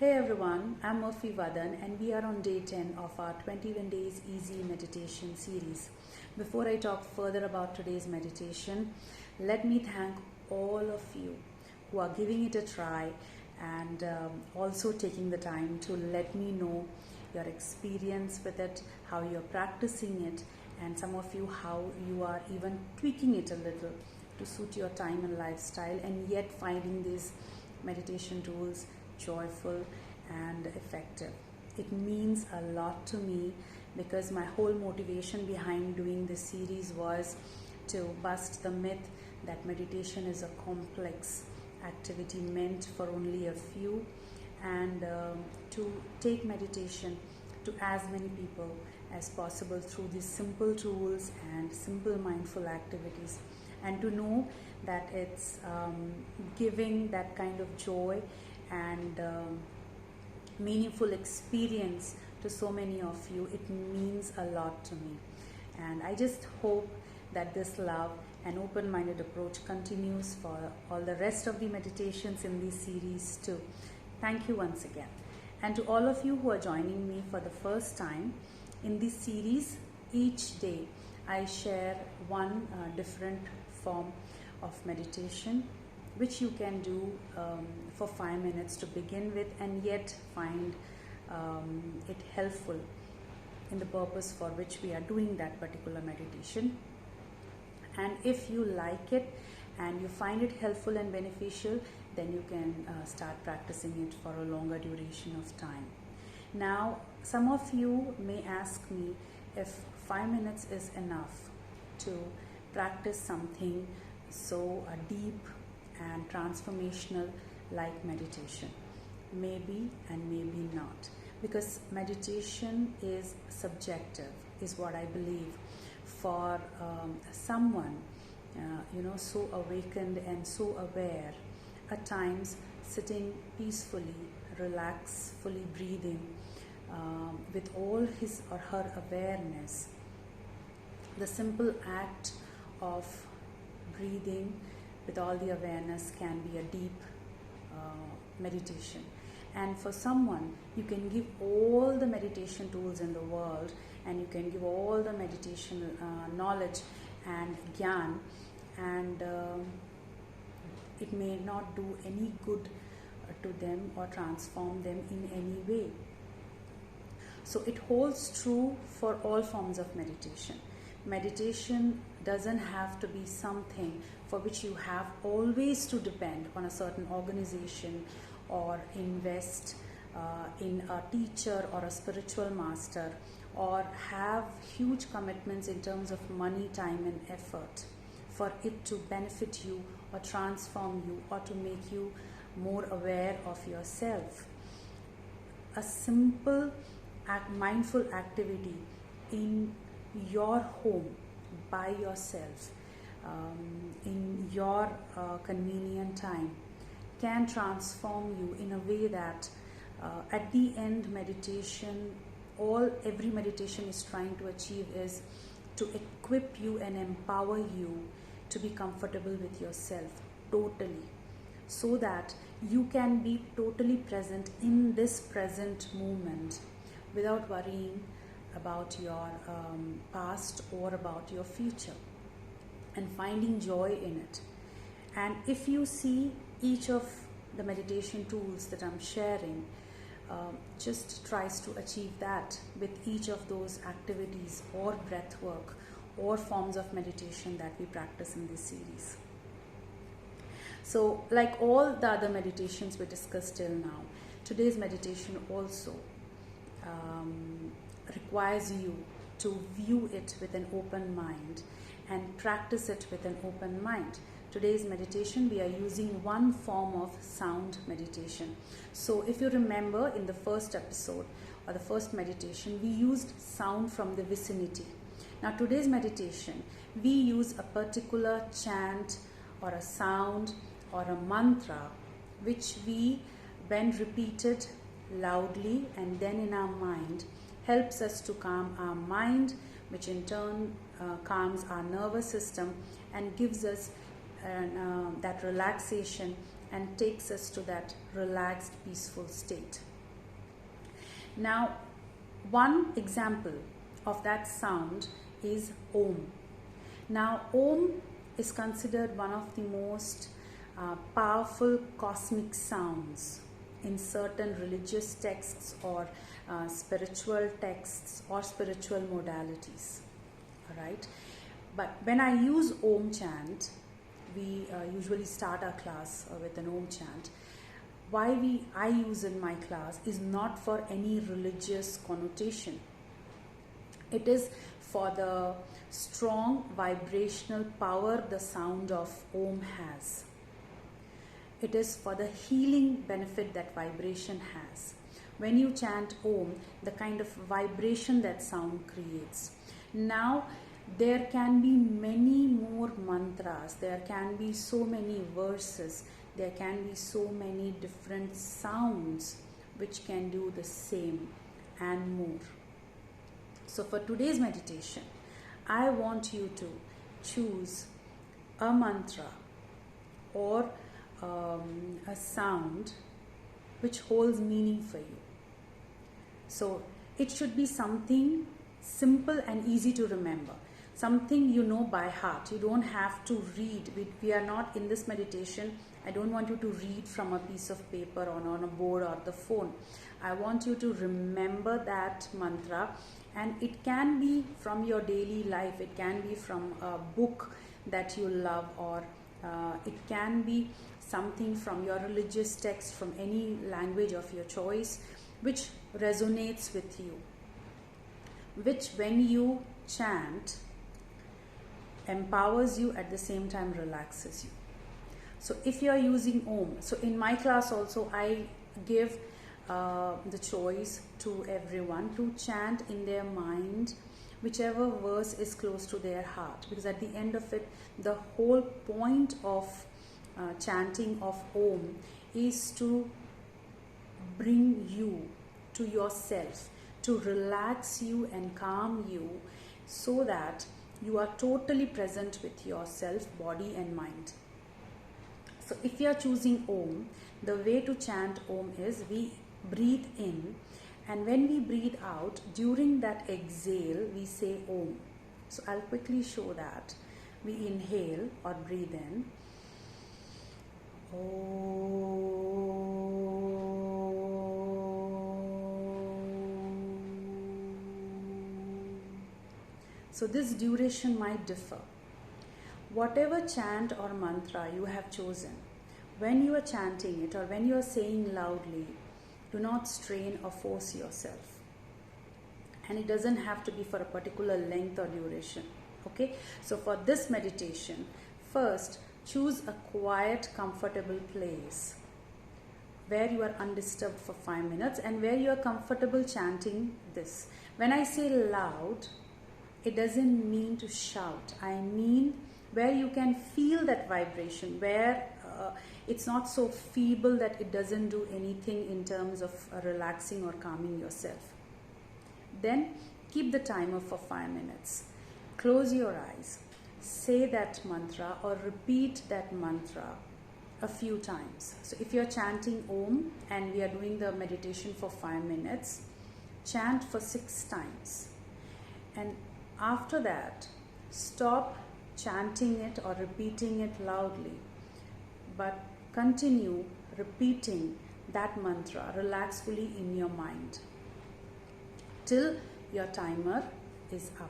Hey everyone, I'm Murphy Vadan and we are on day 10 of our 21 Days Easy Meditation series. Before I talk further about today's meditation, let me thank all of you who are giving it a try and also taking the time to let me know your experience with it, how you're practicing it, and some of you how you are even tweaking it a little to suit your time and lifestyle, and yet finding these meditation tools joyful and effective. It means a lot to me because my whole motivation behind doing this series was to bust the myth that meditation is a complex activity meant for only a few, and to take meditation to as many people as possible through these simple tools and simple mindful activities, and to know that it's giving that kind of joy and meaningful experience to so many of you. It means a lot to me, and I just hope that this love and open-minded approach continues for all the rest of the meditations in this series too. Thank you once again. And to all of you who are joining me for the first time in this series, each day I share one different form of meditation which you can do for 5 minutes to begin with, and yet find it helpful in the purpose for which we are doing that particular meditation. And if you like it and you find it helpful and beneficial, then you can start practicing it for a longer duration of time. Now, some of you may ask me if 5 minutes is enough to practice something so deep and transformational like meditation. Maybe and maybe not, because meditation is subjective, is what I believe. For someone so awakened and so aware, at times sitting peacefully, relaxfully breathing with all his or her awareness, the simple act of breathing with all the awareness can be a deep meditation. And for someone, you can give all the meditation tools in the world, and you can give all the meditation knowledge and gyan, and it may not do any good to them or transform them in any way. So it holds true for all forms of meditation. Meditation doesn't have to be something for which you have always to depend on a certain organization or invest in a teacher or a spiritual master, or have huge commitments in terms of money, time and effort for it to benefit you or transform you or to make you more aware of yourself. A simple mindful activity in your home by yourself in your convenient time can transform you in a way that at the end, every meditation is trying to achieve is to equip you and empower you to be comfortable with yourself totally, so that you can be totally present in this present moment without worrying about your past or about your future, and finding joy in it. And if you see each of the meditation tools that I'm sharing just tries to achieve that with each of those activities or breath work or forms of meditation that we practice in this series. So like all the other meditations we discussed till now, today's meditation also requires you to view it with an open mind and practice it with an open mind. Today's meditation, we are using one form of sound meditation. So if you remember, in the first episode or the first meditation, we used sound from the vicinity. Now today's meditation, we use a particular chant or a sound or a mantra which we, when repeated loudly and then in our mind, helps us to calm our mind, which in turn calms our nervous system and gives us that relaxation and takes us to that relaxed, peaceful state. Now, one example of that sound is Om. Now, Om is considered one of the most powerful cosmic sounds in certain religious texts or spiritual texts or spiritual modalities. Alright, but when I use Om chant, we usually start our class with an Om chant. Why I use in my class is not for any religious connotation. It is for the strong vibrational power the sound of Om has. It is for the healing benefit that vibration has. When you chant Om, the kind of vibration that sound creates. Now, there can be many more mantras, there can be so many verses, there can be so many different sounds which can do the same and more. So for today's meditation, I want you to choose a mantra or a sound which holds meaning for you. So it should be something simple and easy to remember. Something you know by heart. You don't have to read. We are not in this meditation. I don't want you to read from a piece of paper or on a board or the phone. I want you to remember that mantra, and it can be from your daily life. It can be from a book that you love, or it can be something from your religious text, from any language of your choice, which resonates with you, which when you chant empowers you, at the same time relaxes you. So if you are using Om, so in my class also I give the choice to everyone to chant in their mind whichever verse is close to their heart, because at the end of it, the whole point of chanting of Om is to bring you to yourself, to relax you and calm you, so that you are totally present with yourself, body and mind. So if you are choosing Om, the way to chant Om is we breathe in, and when we breathe out, during that exhale, we say Om. So I'll quickly show that. We inhale or breathe in. Om. So this duration might differ. Whatever chant or mantra you have chosen, when you are chanting it or when you are saying loudly, do not strain or force yourself. And it doesn't have to be for a particular length or duration. Okay? So for this meditation, first choose a quiet, comfortable place where you are undisturbed for 5 minutes and where you are comfortable chanting this. When I say loud, it doesn't mean to shout. I mean where you can feel that vibration, where it's not so feeble that it doesn't do anything in terms of relaxing or calming yourself. Then keep the timer for 5 minutes. Close your eyes. Say that mantra or repeat that mantra a few times. So if you're chanting Om and we are doing the meditation for 5 minutes, chant for 6 times. And after that, stop chanting it or repeating it loudly, but continue repeating that mantra relaxfully in your mind till your timer is up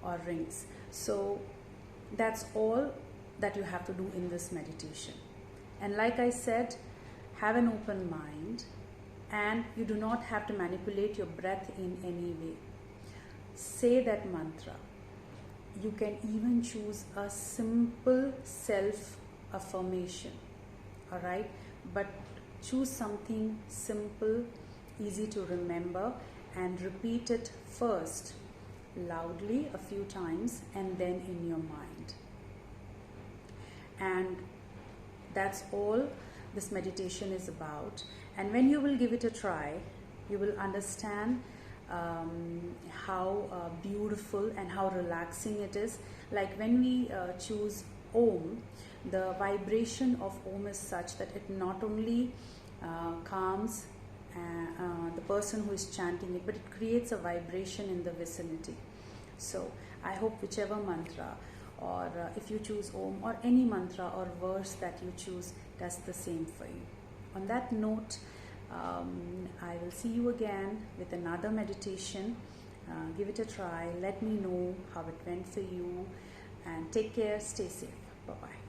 or rings. So that's all that you have to do in this meditation. And like I said, have an open mind, and you do not have to manipulate your breath in any way. Say that mantra. You can even choose a simple self-affirmation, alright? But choose something simple, easy to remember, and repeat it first loudly a few times and then in your mind. And that's all this meditation is about. And when you will give it a try, you will understand how beautiful and how relaxing it is. Like when we choose Om, the vibration of Om is such that it not only calms the person who is chanting it, but it creates a vibration in the vicinity. So I hope whichever mantra, or if you choose Om, or any mantra or verse that you choose, does the same for you. On that note, I will see you again with another meditation. Give it a try. Let me know how it went for you, and take care. Stay safe. Bye bye.